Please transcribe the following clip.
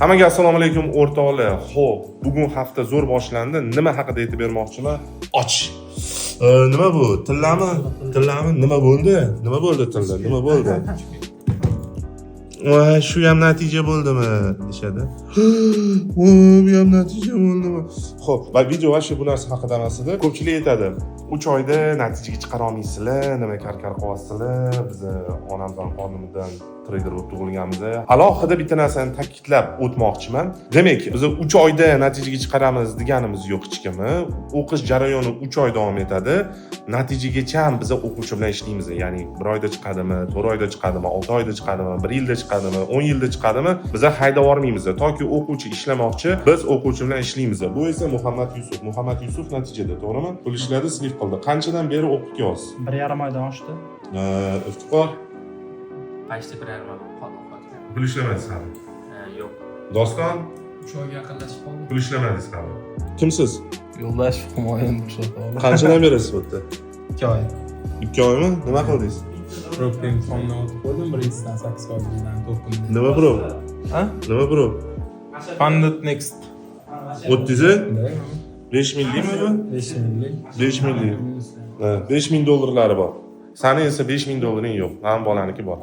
Hammaga assalomu alaykum o'rtoqlar. Xo'p, bugun hafta zo'r boshlandi. Nima haqida aytib bermoqchiman? Och. Nima bu? Tillami? Tillami? Nima bo'ldi? Nima bo'ldi tilla? Nima bo'ldi? Voy, shu ham natija bo'ldimi? Deshadi. Bu ham natija bo'ldimi? Xo'p, va video va shu bu narsa haqida emas edi. Ko'pchilik aytadi, 3 oyda natijaga chiqara olmaysizlar, nima karkar qilyapsizlar? Biz onamdan qornimizdan trader bo'lib tug'ilganmiz. Alohida bitta narsani ta'kidlab o'tmoqchiman. Demak, biz 3 oyda natijaga chiqaramiz deganimiz yo'q hech kimni. O'qish jarayoni 3 oy davom etadi. Natijagacha ham biz o'quvchi bilan ishlaymiz. Ya'ni 1 oyda chiqadimi, 4 oyda chiqadimi, 6 oyda chiqadimi, 1 yilda chiqadimi, 10 yilda chiqadimi, biz haydab yormaymiz. Toki o'quvchi ishlamoqchi, biz o'quvchi bilan ishlaymiz. Bu esa Muhammad Yusuf. Muhammad Yusuf natijada, to'g'rimi? Pul ishladi, sinf qildi. Qanchadan beri o'qib kelyapsiz? 1,5 oydan oshdi. Iftiqor. Qaysi 1,5 oy qoldi? Pul ishlamadingiz hali. Yo'q. Doston, 3 oyga yaqinlashib qoldi. pul ishlamadingiz hali. Kimsiz? Yo'ldosh Humoyun Mursatov. Qanchadan beri siz bu yerda? 2 oy. 2 oymi? Nima qildingiz? Prof imtihondan o'tib qo'ydim. Birinchisidan 8 oydan 4 kun. Nima bro? Ha? Nima bro? Pandit next. O'tdingiz? 5 millingmi bu? 5 millik. 5 milling. Ha, $5000 bor. Sani esa $5000 yo'q. Ham bolaniki bor.